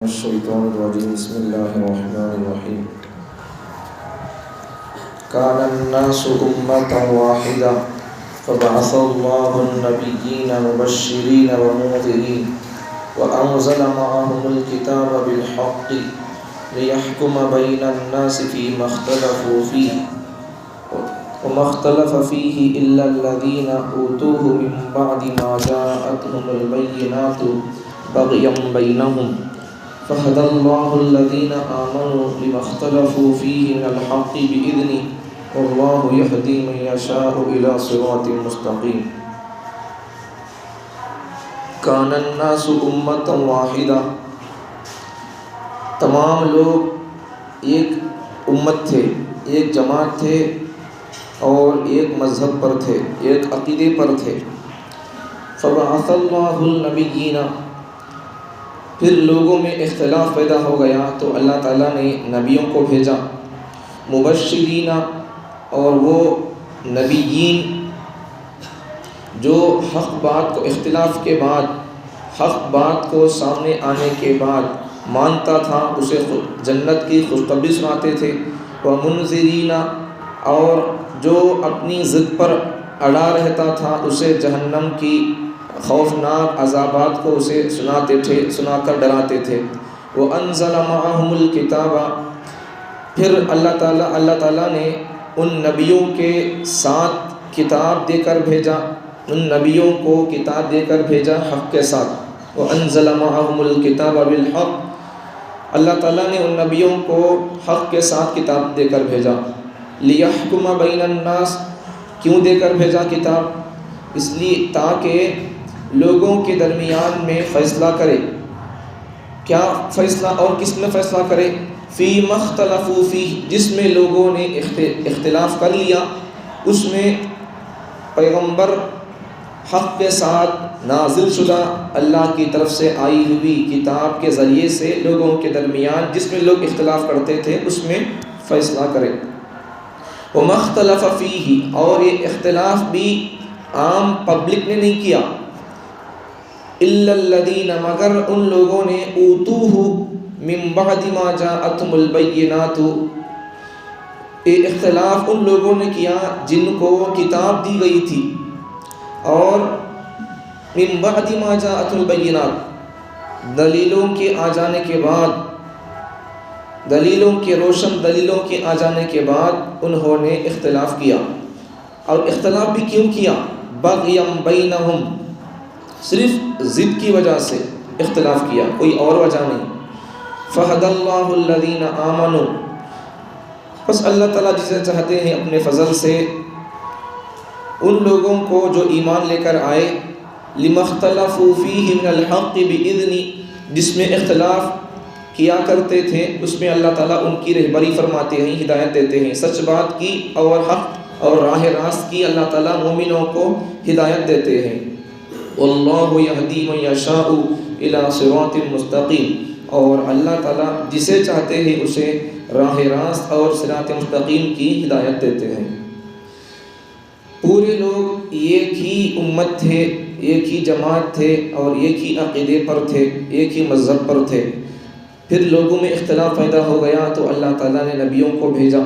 الشیطان الرجیم بسم اللہ الرحمن الرحیم کان الناس امة واحدة فبعث اللہ النبیین مبشرین ومنذرین وانزل معهم الکتاب بالحق لیحکم بین الناس فیما اختلفوا فیہ وما اختلف فیہ الا الذین اوتوہ من بعد ما جاءتهم البینات بغیا بینہم فهدى الله الذين آمنوا لما اختلفوا فيه من الحق بإذنه والله يهدي من يشاء إلى صراط مستقيم كان الناس أمة واحدة تمام لوگ ایک امت تھے، ایک جماعت تھے اور ایک مذہب پر تھے، ایک عقیدے پر تھے۔ فبعث الله النبیین، پھر لوگوں میں اختلاف پیدا ہو گیا تو اللہ تعالیٰ نے نبیوں کو بھیجا، مبشرین، اور وہ نبیین جو حق بات کو اختلاف کے بعد حق بات کو سامنے آنے کے بعد مانتا تھا، اسے جنت کی خوشخبری سناتے تھے، ومنذرین، اور جو اپنی ضد پر اڑا رہتا تھا اسے جہنم کی خوفناک عذابات کو اسے سناتے تھے، سنا کر ڈراتے تھے۔ وَأَنزَلَ مَعَهُمُ الْكِتَابَ، پھر اللہ تعالیٰ نے ان نبیوں کے ساتھ کتاب دے کر بھیجا، ان نبیوں کو کتاب دے کر بھیجا حق کے ساتھ۔ وَأَنزَلَ مَعَهُمُ الْكِتَابَ بِالْحَقِّ، اللہ تعالیٰ نے ان نبیوں کو حق کے ساتھ کتاب دے کر بھیجا۔ لِيَحْكُمَ بَيْنَ النَّاسِ، کیوں دے کر بھیجا کتاب؟ اس لیے تاکہ لوگوں کے درمیان میں فیصلہ کرے۔ کیا فیصلہ اور کس میں فیصلہ کرے؟ فیما اختلفوا فیہ، جس میں لوگوں نے اختلاف کر لیا اس میں پیغمبر حق کے ساتھ نازل شدہ اللہ کی طرف سے آئی ہوئی کتاب کے ذریعے سے لوگوں کے درمیان جس میں لوگ اختلاف کرتے تھے اس میں فیصلہ کرے۔ وما اختلف فیہ، اور یہ اختلاف بھی عام پبلک نے نہیں کیا، الا الذین، مگر ان لوگوں نے، اوتوہ من بعد ما جاءتهم البینات، یہ اختلاف ان لوگوں نے کیا جن کو کتاب دی گئی تھی، اور من بعد ما جاءتهم البینات، دلیلوں کے آ جانے کے بعد، دلیلوں کے روشن دلیلوں کے آ جانے کے بعد انہوں نے اختلاف کیا۔ اور اختلاف بھی کیوں کیا؟ بغیا بینہم، صرف ضد کی وجہ سے اختلاف کیا، کوئی اور وجہ نہیں۔ فہد اللہ الذین آمنوا، بس اللہ تعالیٰ جسے چاہتے ہیں اپنے فضل سے ان لوگوں کو جو ایمان لے کر آئے، لما اختلفوا فیہ من الحق بإذنہ، جس میں اختلاف کیا کرتے تھے اس میں اللہ تعالیٰ ان کی رہبری فرماتے ہیں، ہدایت دیتے ہیں، سچ بات کی اور حق اور راہ راست کی اللہ تعالیٰ مومنوں کو ہدایت دیتے ہیں۔ واللہ یہدی من یشاء الی صراط مستقیم، اور اللہ تعالیٰ جسے چاہتے ہیں اسے راہ راست اور صراط مستقیم کی ہدایت دیتے ہیں۔ پورے لوگ ایک ہی امت تھے، ایک ہی جماعت تھے اور ایک ہی عقیدے پر تھے، ایک ہی مذہب پر تھے۔ پھر لوگوں میں اختلاف پیدا ہو گیا تو اللہ تعالیٰ نے نبیوں کو بھیجا،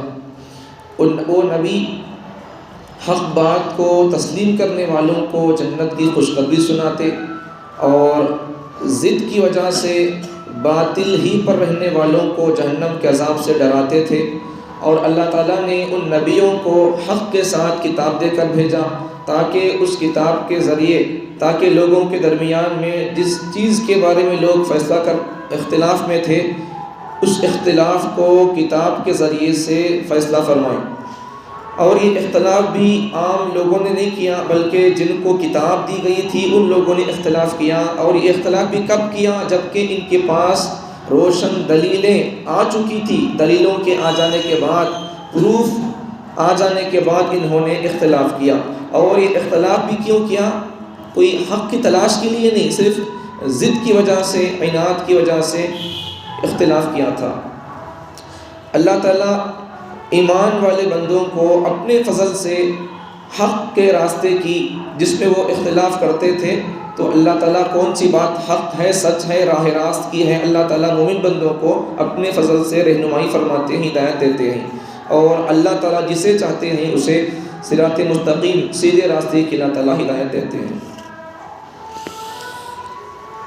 وہ نبی حق بات کو تسلیم کرنے والوں کو جنت کی خوشخبری سناتے اور ضد کی وجہ سے باطل ہی پر رہنے والوں کو جہنم کے عذاب سے ڈراتے تھے۔ اور اللہ تعالیٰ نے ان نبیوں کو حق کے ساتھ کتاب دے کر بھیجا تاکہ اس کتاب کے ذریعے تاکہ لوگوں کے درمیان میں جس چیز کے بارے میں لوگ فیصلہ کر اختلاف میں تھے اس اختلاف کو کتاب کے ذریعے سے فیصلہ فرمائیں۔ اور یہ اختلاف بھی عام لوگوں نے نہیں کیا بلکہ جن کو کتاب دی گئی تھی ان لوگوں نے اختلاف کیا۔ اور یہ اختلاف بھی کب کیا؟ جبکہ ان کے پاس روشن دلیلیں آ چکی تھی، دلیلوں کے آ جانے کے بعد، پروف آ جانے کے بعد انہوں نے اختلاف کیا۔ اور یہ اختلاف بھی کیوں کیا؟ کوئی حق کی تلاش کے لیے نہیں، صرف ضد کی وجہ سے، عناد کی وجہ سے اختلاف کیا تھا۔ اللہ تعالیٰ ایمان والے بندوں کو اپنے فضل سے حق کے راستے کی جس میں وہ اختلاف کرتے تھے، تو اللہ تعالیٰ کون سی بات حق ہے، سچ ہے، راہ راست کی ہے، اللہ تعالیٰ مومن بندوں کو اپنے فضل سے رہنمائی فرماتے ہیں، ہدایت دیتے ہیں، اور اللہ تعالیٰ جسے چاہتے ہیں اسے صراط مستقیم سیدھے راستے کی اللہ تعالیٰ ہدایت دیتے ہیں۔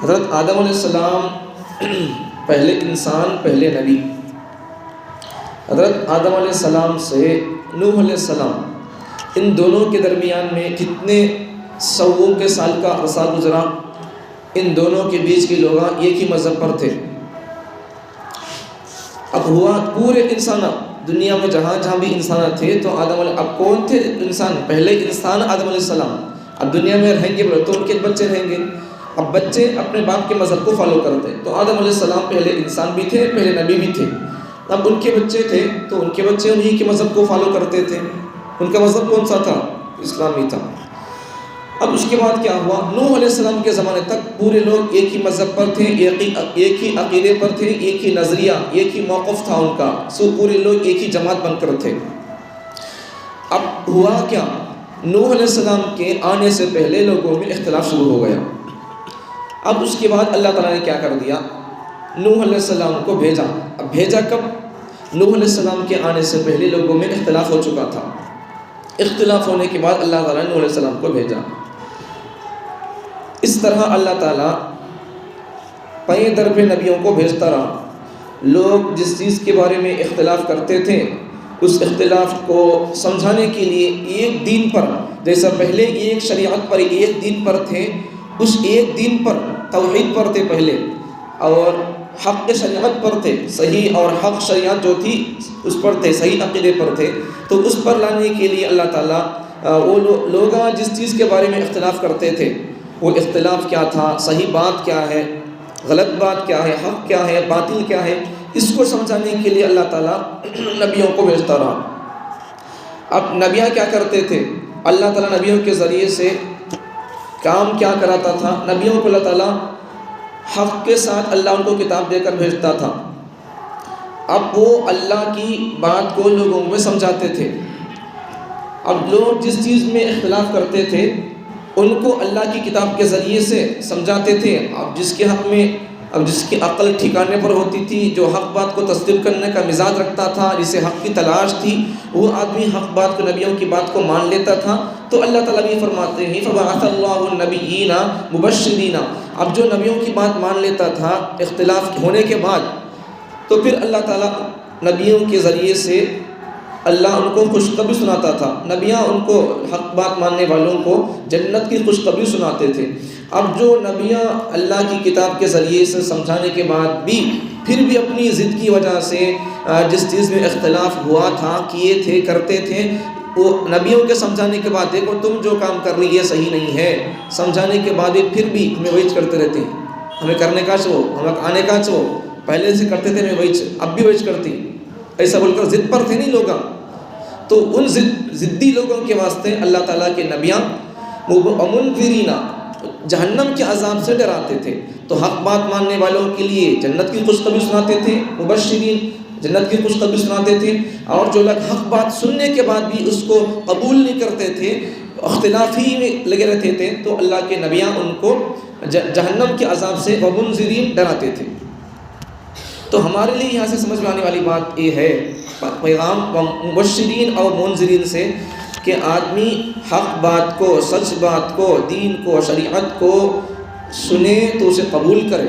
حضرت آدم علیہ السلام پہلے انسان، پہلے نبی۔ حضرت آدم علیہ السلام سے نوح علیہ السلام، ان دونوں کے درمیان میں کتنے سووں کے سال کا عرصہ گزرا۔ ان دونوں کے بیچ کے لوگ ایک ہی مذہب پر تھے۔ اب ہوا پورے انسان دنیا میں جہاں جہاں بھی انسان تھے تو اب کون تھے انسان؟ پہلے انسان آدم علیہ السلام، اب دنیا میں رہیں گے تو ان کے بچے رہیں گے۔ اب بچے اپنے باپ کے مذہب کو فالو کرتے، تو آدم علیہ السلام پہلے انسان بھی تھے، پہلے نبی بھی تھے۔ اب ان کے بچے تھے تو ان کے بچے انہی کے مذہب کو فالو کرتے تھے۔ ان کا مذہب کون سا تھا؟ اسلامی تھا۔ اب اس کے بعد کیا ہوا؟ نوح علیہ السلام کے زمانے تک پورے لوگ ایک ہی مذہب پر تھے، ایک ہی عقیدے پر تھے، ایک ہی نظریہ، ایک ہی موقف تھا ان کا، پورے لوگ ایک ہی جماعت بن کر تھے۔ اب ہوا کیا؟ نوح علیہ السلام کے آنے سے پہلے لوگوں میں اختلاف شروع ہو گیا۔ اب اس کے بعد اللہ تعالیٰ نے کیا کر دیا؟ نوح علیہ السلام کو بھیجا۔ اب بھیجا کب؟ نوح علیہ السلام کے آنے سے پہلے لوگوں میں اختلاف ہو چکا تھا۔ اختلاف ہونے کے بعد اللہ تعالیٰ نے نوح علیہ السلام کو بھیجا۔ اس طرح اللہ تعالیٰ پے در پہ نبیوں کو بھیجتا رہا۔ لوگ جس چیز کے بارے میں اختلاف کرتے تھے اس اختلاف کو سمجھانے کے لیے ایک دین پر، جیسا پہلے ایک شریعت پر ایک دین پر تھے، اس ایک دین پر توحید پر تھے پہلے، اور حق شریعت پر تھے، صحیح اور حق شریعت جو تھی اس پر تھے، صحیح عقیدے پر تھے، تو اس پر لانے کے لیے اللہ تعالیٰ وہ لوگ جس چیز کے بارے میں اختلاف کرتے تھے وہ اختلاف کیا تھا، صحیح بات کیا ہے، غلط بات کیا ہے، حق کیا ہے، باطل کیا ہے، اس کو سمجھانے کے لیے اللہ تعالیٰ نبیوں کو بھیجتا رہا۔ اب نبیاں کیا کرتے تھے؟ اللہ تعالیٰ نبیوں کے ذریعے سے کام کیا کراتا تھا؟ نبیوں کو اللہ تعالیٰ حق کے ساتھ اللہ ان کو کتاب دے کر بھیجتا تھا۔ اب وہ اللہ کی بات کو لوگوں میں سمجھاتے تھے۔ اب لوگ جس چیز میں اختلاف کرتے تھے ان کو اللہ کی کتاب کے ذریعے سے سمجھاتے تھے۔ اب جس کے حق میں، اب جس کی عقل ٹھکانے پر ہوتی تھی، جو حق بات کو تصدیق کرنے کا مزاج رکھتا تھا، جسے حق کی تلاش تھی، وہ آدمی حق بات کو، نبیوں کی بات کو مان لیتا تھا۔ تو اللہ تعالیٰ بھی فرماتے ہیں فَبَعَثَ اللَّهُ النَّبِيِّينَ مُبَشِّرِينَ، اب جو نبیوں کی بات مان لیتا تھا اختلاف ہونے کے بعد، تو پھر اللہ تعالیٰ نبیوں کے ذریعے سے اللہ ان کو خوشخبری سناتا تھا۔ نبیاں ان کو، حق بات ماننے والوں کو جنت کی خوشخبری سناتے تھے۔ اب جو نبیاں اللہ کی کتاب کے ذریعے سے سمجھانے کے بعد بھی پھر بھی اپنی ضد کی وجہ سے جس چیز میں اختلاف ہوا تھا، کیے تھے، کرتے تھے، وہ نبیوں کے سمجھانے کے بعد دیکھو تم جو کام کر رہی ہے صحیح نہیں ہے، سمجھانے کے بعد پھر بھی ہمیں وہی کرتے رہتے ہیں، ہمیں کرنے کا چاہو، ہمیں آنے کا چاہو، پہلے سے کرتے تھے، ہمیں وہی اب بھی وہی کرتی، ایسا بول کر ضد پر تھے نہیں لوگ۔ تو ان ضدی لوگوں کے واسطے اللہ تعالیٰ کے نبیاں منذرین جہنم کے عذاب سے ڈراتے تھے، تو حق بات ماننے والوں کے لیے جنت کی خوشخبری سناتے تھے، مبشرین جنت کی خوشخبری سناتے تھے، اور جو لوگ حق بات سننے کے بعد بھی اس کو قبول نہیں کرتے تھے، اختلاف ہی میں لگے رہتے تھے، تو اللہ کے نبیاں ان کو جہنم کے عذاب سے منذرین ڈراتے تھے۔ تو ہمارے لیے یہاں سے سمجھ میں آنے والی بات یہ ہے پیغام مبشرین اور منذرین سے کہ آدمی حق بات کو، سچ بات کو، دین کو، شریعت کو سنے تو اسے قبول کرے،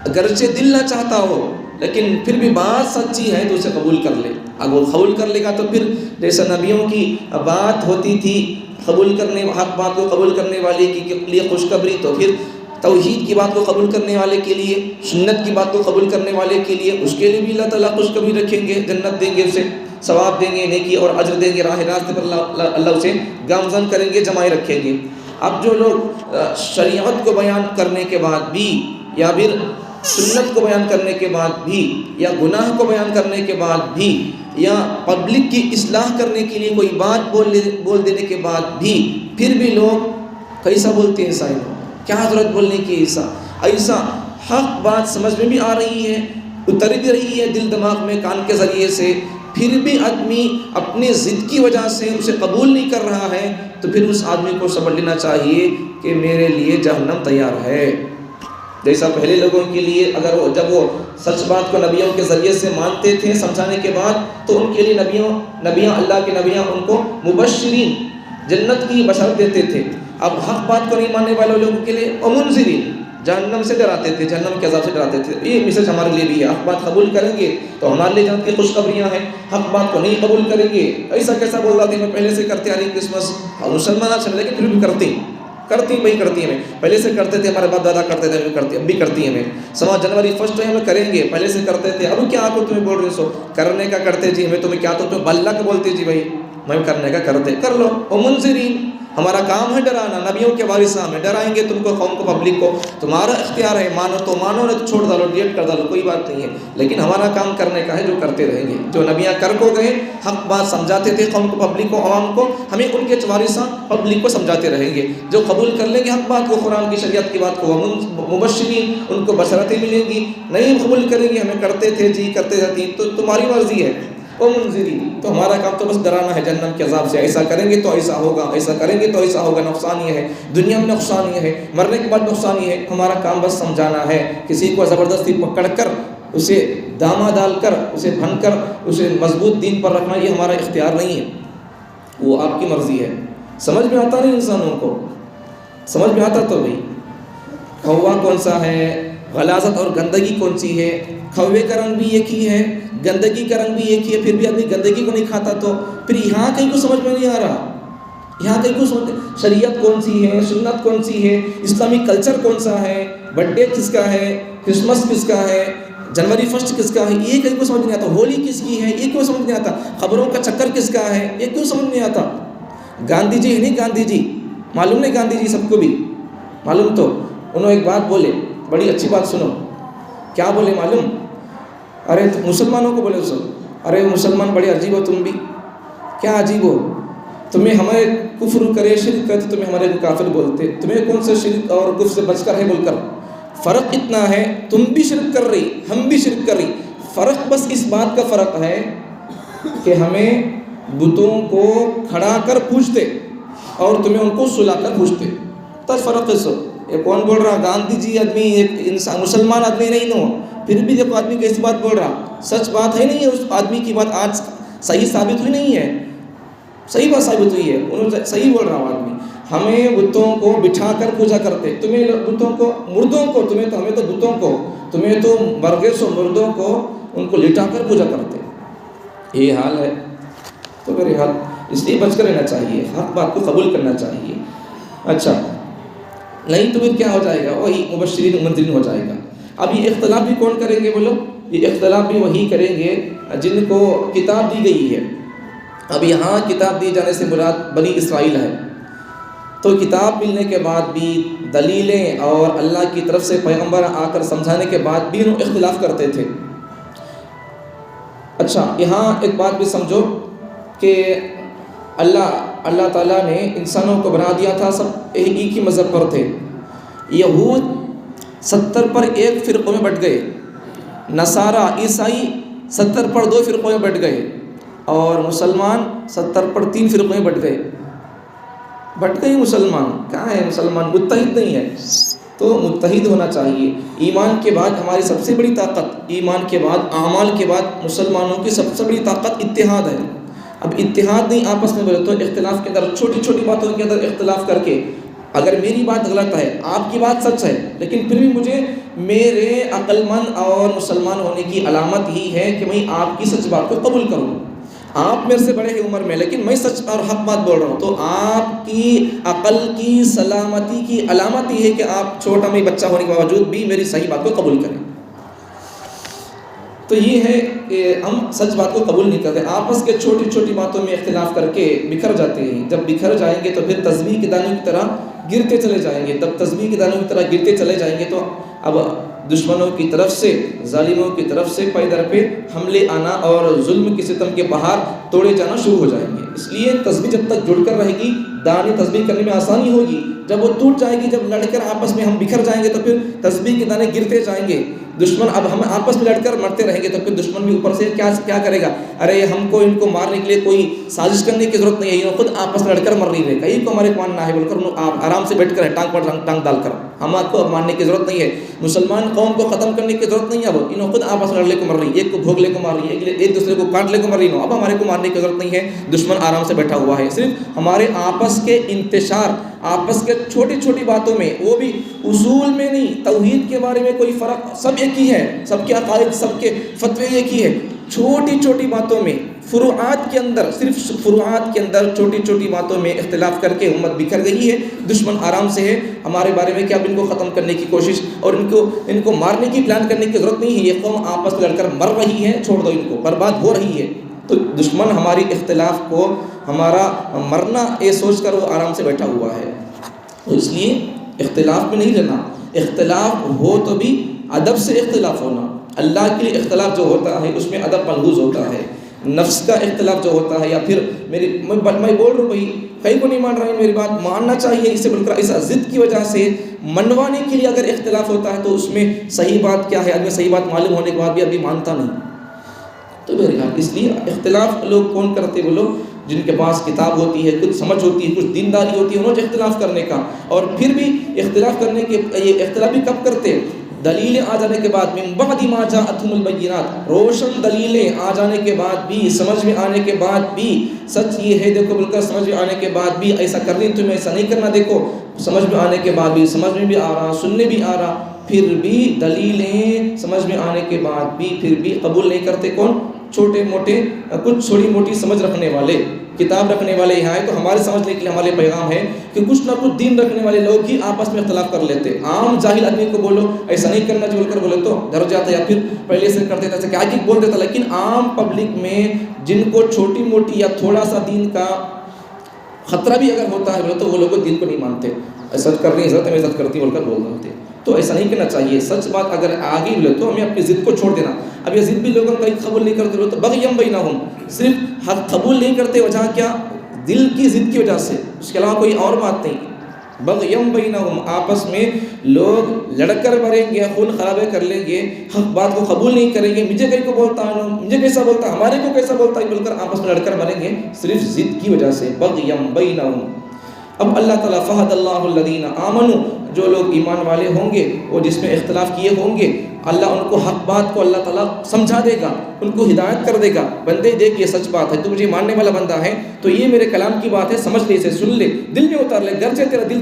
اگرچہ دل نہ چاہتا ہو لیکن پھر بھی بات سچی ہے تو اسے قبول کر لے۔ اگر وہ قبول کر لے گا تو پھر جیسا نبیوں کی بات ہوتی تھی قبول کرنے، حق بات کو قبول کرنے والے کے لیے خوشخبری، تو پھر توحید کی بات کو قبول کرنے والے کے لیے، سنت کی بات کو قبول کرنے والے کے لیے، اس کے لیے بھی اللہ تعالیٰ خوشخبری رکھیں گے، جنت دیں گے، اسے ثواب دیں گے، نیکی اور اجر دیں گے، راہ راست پر اللہ اسے گامزن کریں گے، جمائے رکھیں گے۔ اب جو لوگ شریعت کو بیان کرنے کے بعد بھی، یا پھر سنت کو بیان کرنے کے بعد بھی، یا گناہ کو بیان کرنے کے بعد بھی، یا پبلک کی اصلاح کرنے کے لیے کوئی بات بول دینے کے بعد بھی پھر بھی لوگ کیسا بولتے ہیں عیسائی، کیا ضرورت بولنے کی، ایسا حق بات سمجھ میں بھی آ رہی ہے، اتر بھی رہی ہے دل دماغ میں کان کے ذریعے سے، پھر بھی آدمی اپنی ضد کی وجہ سے اسے قبول نہیں کر رہا ہے، تو پھر اس آدمی کو سمجھ لینا چاہیے کہ میرے لیے جہنم تیار ہے۔ جیسا پہلے لوگوں کے لیے اگر جب وہ سچ بات کو نبیوں کے ذریعے سے مانتے تھے سمجھانے کے بعد، تو ان کے لیے نبیاں اللہ کے نبیاں ان کو مبشرین جنت کی بشارت دیتے تھے۔ اب حق بات کو نہیں ماننے والے لوگوں کے لیے منذرین جہنم سے ڈراتے تھے، جہنم کے عذاب سے ڈراتے تھے۔ یہ میسج ہمارے لیے بھی ہے، حق بات قبول کریں گے تو ہمارے لیے جنت کی خوشخبریاں ہیں، حق بات کو نہیں قبول کریں گے ایسا کیسا بول رہا تھا میں پہلے سے کرتے آ رہی کرسمس، مسلمان اچھا لیکن پھر بھی کرتی وہی کرتی ہیں، ہمیں پہلے سے کرتے تھے، ہمارے باپ دادا کرتے تھے، اب بھی کرتی ہیں ہمیں۔ 16 جنوری فرسٹ ہے ہمیں کریں گے، پہلے سے کرتے تھے، اب کیا آپ کو تمہیں بول رہے سو کرنے کا کرتے جی، ہمیں تمہیں کیا تو تم اللہ کا بولتے جی بھائی میں کرنے کا کرتے کر لو۔ اور منذرین ہمارا کام ہے ڈرانا، نبیوں کے وارث ہمیں ڈرائیں گے تم کو، قوم کو، پبلک کو، تمہارا اختیار ہے، مانو تو مانو، نہیں تو چھوڑ ڈالو، ڈیلیٹ کر ڈالو، کوئی بات نہیں ہے، لیکن ہمارا کام کرنے کا ہے جو کرتے رہیں گے۔ جو نبیاں کر کو گئے حق بات سمجھاتے تھے قوم کو، پبلک کو، عوام کو، ہمیں ان کے وارثاں پبلک کو سمجھاتے رہیں گے۔ جو قبول کر لیں گے حق بات کو، قرآن کی شریعت کی بات کو، مبشرین ان کو بشارتیں ملیں گی، نہیں قبول کریں گے ہمیں کرتے تھے جی کرتے رہتی تو تمہاری مرضی ہے۔ او منذرین، تو ہمارا کام تو بس ڈرانا ہے جہنم کے عذاب سے، ایسا کریں گے تو ایسا ہوگا، ایسا کریں گے تو ایسا ہوگا، نقصان یہ ہے، دنیا میں نقصان یہ ہے، مرنے کے بعد نقصان یہ ہے۔ ہمارا کام بس سمجھانا ہے، کسی کو زبردستی پکڑ کر اسے دامہ ڈال کر اسے بھن کر اسے مضبوط دین پر رکھنا یہ ہمارا اختیار نہیں ہے، وہ آپ کی مرضی ہے۔ سمجھ میں آتا نہیں انسانوں کو، سمجھ میں آتا تو بھائی کھوا کون سا ہے، غلاظت اور گندگی کون سی ہے، کھوے کا رنگ بھی ایک ہی ہے، گندگی کا رنگ بھی ایک ہی ہے، پھر بھی آدمی گندگی کو نہیں کھاتا، تو پھر یہاں کہیں کو سمجھ میں نہیں آ رہا، یہاں کہیں کو سمجھ، شریعت کون سی ہے، سنت کون سی ہے، اسلامی کلچر کون سا ہے، برتھ ڈے کس کا ہے، کرسمس کس کا ہے، جنوری فرسٹ کس کا ہے، یہ کہیں کو سمجھ نہیں آتا، ہولی کس کی ہے یہ کیوں سمجھ نہیں آتا، خبروں کا چکر کس کا ہے یہ کیوں سمجھ نہیں آتا۔ گاندھی جی نہیں، گاندھی جی معلوم نہیں، گاندھی جی سب کو بھی معلوم، تو انہوں ایک بات بولے، بڑی اچھی بات سنو، کیا بولے معلوم؟ ارے مسلمانوں کو بولے سب، ارے مسلمان بڑے عجیب ہو تم بھی، کیا عجیب ہو، تمہیں ہمارے کفر کرے شرک کرتے تمہیں ہمارے کو کافر بولتے، تمہیں کون سے شرک اور کفر سے بچ کر ہے بول کر، فرق اتنا ہے تم بھی شرک کر رہی ہم بھی شرک کر رہی، فرق بس اس بات کا فرق ہے کہ ہمیں بتوں کو کھڑا کر پوجتے اور تمہیں ان کو سلا کر پوجتے، تو فرق ہے سب۔ یہ کون بول رہا؟ گاندھی جی آدمی ایک انسان مسلمان آدمی نہیں نو، پھر بھی دیکھو آدمی کیسی بات بول رہا، سچ بات ہے نہیں ہے، اس آدمی کی بات آج صحیح ثابت ہوئی نہیں ہے، صحیح بات ثابت ہوئی ہے، انہوں صحیح بول رہا ہوں آدمی، ہمیں بتوں کو بٹھا کر پوجا کرتے، تمہیں بتوں کو مردوں کو، تمہیں تو ہمیں تو بتوں کو، تمہیں تو مرغے سو مردوں کو ان کو لٹا کر پوجا کرتے، یہ حال ہے۔ تو میرے حال اس لیے بچ کر رہنا چاہیے، حق بات کو قبول کرنا چاہیے۔ اچھا نہیں تو پھر کیا ہو جائے گا؟ وہی مبشرین منذرین ہو جائے گا۔ اب یہ اختلاف بھی کون کریں گے بولو؟ یہ اختلاف بھی وہی کریں گے جن کو کتاب دی گئی ہے۔ اب یہاں کتاب دی جانے سے مراد بنی اسرائیل ہے، تو کتاب ملنے کے بعد بھی دلیلیں اور اللہ کی طرف سے پیغمبر آ کر سمجھانے کے بعد بھی انہوں اختلاف کرتے تھے۔ اچھا یہاں ایک بات بھی سمجھو کہ اللہ تعالیٰ نے انسانوں کو بنا دیا تھا، سب ایک ہی مذہب پر تھے۔ یہود 70 پر ایک فرقوں میں بٹ گئے، نصارہ عیسائی 70 پر 2 فرقوں میں بٹ گئے، اور مسلمان 70 پر 3 فرقوں میں بٹ گئے مسلمان۔ کہاں ہے مسلمان؟ متحد نہیں ہے، تو متحد ہونا چاہیے۔ ایمان کے بعد ہماری سب سے بڑی طاقت، ایمان کے بعد اعمال کے بعد مسلمانوں کی سب سے بڑی طاقت اتحاد ہے۔ اب اتحاد نہیں آپس میں بولے تو اختلاف کے اندر چھوٹی چھوٹی باتوں کے اندر اختلاف کر کے، اگر میری بات غلط ہے آپ کی بات سچ ہے، لیکن پھر بھی مجھے میرے عقل مند اور مسلمان ہونے کی علامت ہی ہے کہ میں آپ کی سچ بات کو قبول کروں۔ آپ میرے سے بڑے ہیں عمر میں لیکن میں سچ اور حق بات بول رہا ہوں، تو آپ کی عقل کی سلامتی کی علامت ہی ہے کہ آپ چھوٹا میں بچہ ہونے کے باوجود بھی میری صحیح بات کو قبول کریں۔ تو یہ ہے کہ ہم سچ بات کو قبول نہیں کرتے، آپس کے چھوٹی چھوٹی باتوں میں اختلاف کر کے بکھر جاتے ہیں۔ جب بکھر جائیں گے تو پھر تسبیح کے دانوں کی طرح گرتے چلے جائیں گے، تب تسبیح کے دانوں کی طرح گرتے چلے جائیں گے، تو اب دشمنوں کی طرف سے، ظالموں کی طرف سے پے در پہ حملے آنا اور ظلم کی ستم کے پہاڑ توڑے جانا شروع ہو جائیں گے۔ اس لیے تسبیح جب تک جڑ کر رہے گی دانے تسبیح کرنے میں آسانی ہوگی. جب وہ ٹوٹ جائے گی، جب لڑ کر آپس میں ہم بکھر جائیں گے تو پھر تسبیح کے دانے گرتے جائیں گے. دشمن اب ہم آپس میں لڑ کر مرتے رہیں گے تو پھر دشمن بھی اوپر سے کیا کرے گا؟ ارے ہم کو ان کو مارنے کے لیے کوئی سازش کرنے کی ضرورت نہیں ہے، یہ خود آپس میں لڑ کر مر رہی ہے، کہیں کو ہمارے کو ماننا ہے بول کر آرام سے بیٹھ کر ٹانگ پر ٹانگ ڈال کر. ہم آپ کو ماننے کی ضرورت نہیں ہے. مسلمان قوم کو ختم کرنے کی ضرورت نہیں ہے. اب انہوں خود آپس میں لڑنے کو مر رہی ہے، ایک کو بھوگلے کو مار رہی ہے، ایک دوسرے کو کاٹنے کو مر رہی ہے. اب ہمارے کو مارنے کی ضرورت نہیں ہے، دشمن آرام سے بیٹھا ہوا ہے. صرف ہمارے آپس کے انتشار، آپس کے چھوٹی چھوٹی باتوں میں، وہ بھی اصول میں نہیں، توحید کے بارے میں کوئی فرق، سب ایک ہی ہے، سب کے عقائد، سب کے فتوے ایک ہی ہے. چھوٹی چھوٹی باتوں میں، فروعات کے اندر، صرف فروعات کے اندر چھوٹی چھوٹی باتوں میں اختلاف کر کے امت بکھر گئی ہے. دشمن آرام سے ہے ہمارے بارے میں کہ اب ان کو ختم کرنے کی کوشش اور ان کو مارنے کی پلان کرنے کی ضرورت نہیں ہے. یہ قوم آپس میں لڑ کر مر رہی ہے، چھوڑ دو ان کو، برباد ہو رہی ہے. تو دشمن ہماری اختلاف کو، ہمارا مرنا یہ سوچ کر وہ آرام سے بیٹھا ہوا ہے. تو اس لیے اختلاف میں نہیں رہنا. اختلاف ہو تو بھی ادب سے اختلاف ہونا. اللہ کے لیے اختلاف جو ہوتا ہے اس میں ادب ملحوظ ہوتا ہے. نفس کا اختلاف جو ہوتا ہے، یا پھر میں بول رہا ہوں بھائی کہیں کو نہیں مان رہا ہے، میری بات ماننا چاہیے، اسے بول کر ایسا ضد کی وجہ سے منوانے کے لیے اگر اختلاف ہوتا ہے تو اس میں صحیح بات کیا ہے، آدمی صحیح بات معلوم ہونے کے بعد بھی ابھی مانتا نہیں. تو بہرحال اس لیے اختلاف لوگ کون کرتے؟ وہ لوگ جن کے پاس کتاب ہوتی ہے، کچھ سمجھ ہوتی ہے، کچھ دینداری ہوتی ہے، انہوں نے اختلاف کرنے کا. اور پھر بھی اختلاف کرنے کے یہ اختلاف بھی کب کرتے؟ دلیلیں آ جانے کے بعد، من بعد ما جاءتهم البینات، روشن دلیلیں آ جانے کے بعد بھی، سمجھ میں آنے کے بعد بھی، سچ یہ ہے دیکھو بول کر سمجھ میں آنے کے بعد بھی ایسا کرنی تمہیں ایسا نہیں کرنا، دیکھو سمجھ میں آنے کے بعد بھی، سمجھ میں بھی آ رہا، سننے بھی آ رہا، پھر بھی دلیلیں سمجھ میں آنے کے بعد بھی پھر بھی قبول نہیں کرتے. کون؟ چھوٹے موٹے، کچھ چھوٹی موٹی سمجھ رکھنے والے، کتاب رکھنے والے یہاں ہیں. تو ہمارے سمجھنے کے لیے ہمارے پیغام ہے کہ کچھ نہ کچھ دین رکھنے والے لوگ ہی آپس میں اختلاف کر لیتے. عام جاہل آدمی کو بولو ایسا نہیں کرنا جو بول کر بولے تو ڈر جاتا، یا پھر پہلے سے کرتے تھے کیا کہ بول دیتا. لیکن عام پبلک میں جن کو چھوٹی موٹی یا تھوڑا سا دین کا خطرہ بھی اگر ہوتا ہے بولے تو وہ لوگ دین کو نہیں مانتے. سچ کرنی عزت میں عزت کرتی بول کر بول دیتے. تو ایسا نہیں کرنا چاہیے. سچ بات اگر آگے ملے تو ہمیں اپنی ضد کو چھوڑ دینا. اب یہ ضد بھی لوگوں کا قبول نہیں کرتے تو بغیم بینہم، صرف حق قبول نہیں کرتے، وجہ کیا؟ دل کی ضد کی وجہ سے، اس کے علاوہ کوئی اور بات نہیں. بغیم بینہم، آپس میں لوگ لڑ کر مریں گے، خون خرابے کر لیں گے، حق بات کو قبول نہیں کریں گے. مجھے کہیں کو بولتا ہے، مجھے کیسا بولتا ہے، ہمارے کو کیسا بولتا ہے بول کر آپس میں لڑ کر مریں گے صرف ضد کی وجہ سے. بغیم بینہم. اب اللہ تعالیٰ فہد اللہ الذین آمنوا، جو لوگ ایمان والے ہوں گے، وہ جس میں اختلاف کیے ہوں گے، اللہ ان کو حق بات کو اللہ تعالیٰ سمجھا دے گا، ان کو ہدایت کر دے گا. بندے دیکھ یہ سچ بات ہے، تو مجھے ماننے والا بندہ ہے تو یہ میرے کلام کی بات ہے، سمجھ لے، اسے سن لے، دل میں اتار لے. گرچہ تیرا دل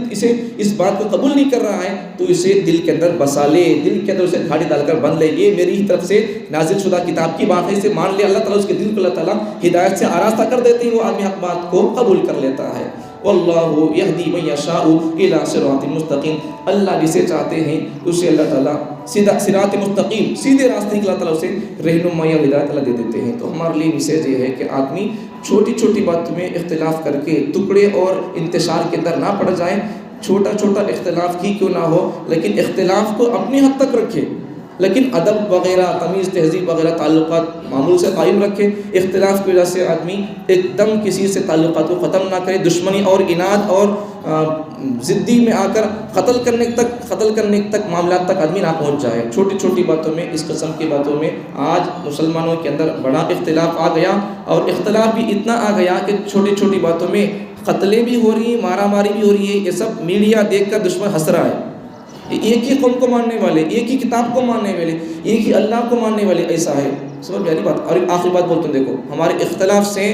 اس بات کو قبول نہیں کر رہا ہے تو اسے دل کے اندر بسا لے، دل کے اندر اسے گھاڑی ڈال کر بند لے. یہ میری ہی طرف سے نازل شدہ کتاب کی بات ہے، اسے مان لے. اللہ تعالیٰ اس کے دل کو اللہ تعالیٰ ہدایت سے آراستہ کر دیتے ہیں، وہ آدمی حق بات کو قبول کر لیتا ہے. واللہ یہدی من یشاء الی صراط مستقیم. اللہ جسے چاہتے ہیں اسے اللہ تعالیٰ سیدھا صراط مستقیم، سیدھے راستے کی اللہ تعالیٰ اسے رہنمائی اور ہدایت اللہ دے دیتے ہیں. تو ہمارے لیے میسیج یہ ہے کہ آدمی چھوٹی چھوٹی باتوں میں اختلاف کر کے ٹکڑے اور انتشار کے اندر نہ پڑ جائے. چھوٹا چھوٹا اختلاف ہی کیوں نہ ہو، لیکن اختلاف کو اپنی حد تک رکھے، لیکن ادب وغیرہ، تمیز، تہذیب وغیرہ تعلقات معمول سے قائم رکھے. اختلاف کی وجہ سے آدمی ایک دم کسی سے تعلقات کو ختم نہ کرے. دشمنی اور اناد اور ضدی میں آ کر قتل کرنے تک معاملات تک آدمی نہ پہنچ جائے. چھوٹی چھوٹی باتوں میں، اس قسم کی باتوں میں آج مسلمانوں کے اندر بڑا اختلاف آ گیا، اور اختلاف بھی اتنا آ گیا کہ چھوٹی چھوٹی باتوں میں قتلیں بھی ہو رہی ہیں، مارا ماری بھی ہو رہی ہے. یہ سب میڈیا دیکھ کر دشمن ہنس رہا ہے. ایک ہی قوم کو ماننے والے، ایک ہی کتاب کو ماننے والے، ایک ہی اللہ کو ماننے والے، ایسا ہے. سمجھ پیاری بات. اور آخری بات بولتا ہوں، دیکھو ہمارے اختلاف سے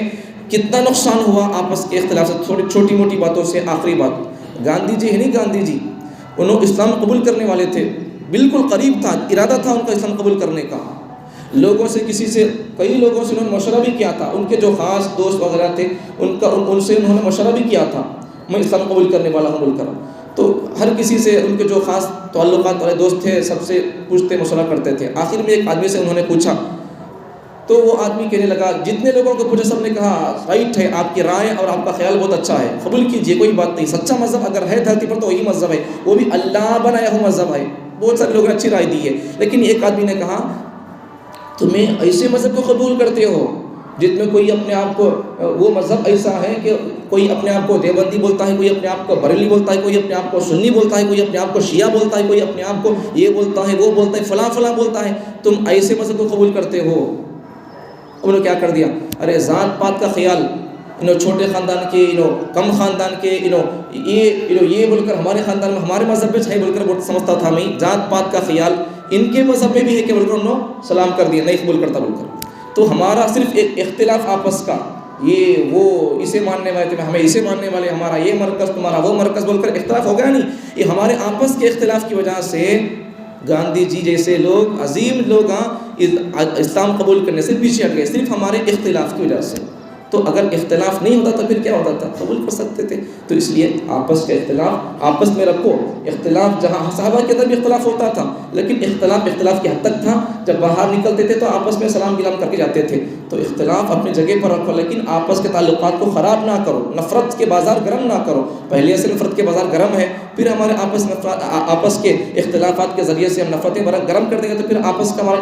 کتنا نقصان ہوا، آپس کے اختلاف سے، چھوٹی موٹی باتوں سے. آخری بات، گاندھی جی ہے نہیں، گاندھی جی انہوں اسلام قبول کرنے والے تھے، بالکل قریب تھا، ارادہ تھا ان کا اسلام قبول کرنے کا. لوگوں سے، کئی لوگوں سے انہوں نے مشورہ بھی کیا تھا. ان کے جو خاص دوست وغیرہ تھے ان سے انہوں نے مشورہ بھی کیا تھا، میں اسلام قبول کرنے والا ہوں بول کر. تو ہر کسی سے، ان کے جو خاص تعلقات والے دوست تھے سب سے پوچھتے، مشورہ کرتے تھے. آخر میں ایک آدمی سے انہوں نے پوچھا تو وہ آدمی کہنے لگا، جتنے لوگوں کو پوچھا سب نے کہا رائٹ ہے، آپ کی رائے اور آپ کا خیال بہت اچھا ہے، قبول کیجئے، کوئی بات نہیں. سچا مذہب اگر ہے دھرتی پر تو وہی مذہب ہے، وہ بھی اللہ بنایا ہوا مذہب ہے. بہت سارے لوگوں نے اچھی رائے دی ہے. لیکن ایک آدمی نے کہا تمہیں ایسے مذہب کو قبول کرتے ہو جس میں کوئی اپنے آپ کو وہ مذہب ایسا ہے کہ کوئی اپنے آپ کو دیوبندی بولتا ہے، کوئی اپنے آپ کو بریلوی بولتا ہے، کوئی اپنے آپ کو سنی بولتا ہے، کوئی اپنے آپ کو شیعہ بولتا ہے، کوئی اپنے آپ کو یہ بولتا ہے وہ بولتا ہے، فلاں فلاں بولتا ہے. تم ایسے مذہب کو قبول کرتے ہو. انہوں نے کیا کر دیا، ارے ذات پات کا خیال چھوٹے خاندان کے کم خاندان کے یہ بول کر ہمارے خاندان میں ہمارے مذہب میں ہے بول کر وہ سمجھتا تھا میں ذات پات کا خیال ان کے مذہب میں بھی ہے کہ بول کر انہوں نے سلام کر دیا، نہیں قبول کرتا بول کر. تو ہمارا صرف ایک اختلاف آپس کا، یہ وہ اسے ماننے والے تھے ہمیں اسے ماننے والے، ہمارا یہ مرکز تمہارا وہ مرکز بول کر اختلاف ہو گیا نہیں. یہ ہمارے آپس کے اختلاف کی وجہ سے گاندھی جی جیسے لوگ عظیم لوگ اسلام قبول کرنے سے پیچھے ہٹ گئے، صرف ہمارے اختلاف کی وجہ سے. تو اگر اختلاف نہیں ہوتا تو پھر کیا ہوتا تھا، قبول کر سکتے تھے. تو اس لیے آپس کا اختلاف آپس میں رکھو. اختلاف جہاں صحابہ کے اندر بھی اختلاف ہوتا تھا، لیکن اختلاف کی حد تک تھا. جب باہر نکلتے تھے تو آپس میں سلام گلام کر کے جاتے تھے. تو اختلاف اپنی جگہ پر رکھو، لیکن آپس کے تعلقات کو خراب نہ کرو، نفرت کے بازار گرم نہ کرو. پہلے سے نفرت کے بازار گرم ہے، پھر ہمارے آپس کے اختلافات کے ذریعے سے ہم نفرتیں گرم کر دیں گے تو پھر آپس کا ہمارا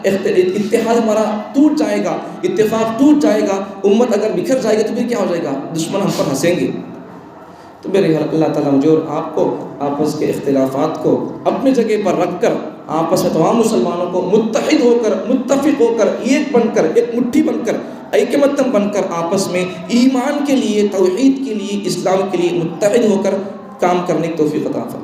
اتحاد ہمارا ٹوٹ جائے گا، اتفاق ٹوٹ جائے گا. امت اگر بکھر جائے گی تو پھر کیا ہو جائے گا، دشمن ہم پر ہنسیں گے. تو میرے اللہ تعالیٰ مجھے اور آپ کو آپس کے اختلافات کو اپنی جگہ پر رکھ کر آپس میں تمام مسلمانوں کو متحد ہو کر، متفق ہو کر، ایک بن کر، ایک مٹھی بن کر، ایکمتم بن کر آپس میں ایمان کے لیے، توحید کے لیے، اسلام کے لیے متحد ہو کر کام کرنے کی توفیق عطا فرمائے.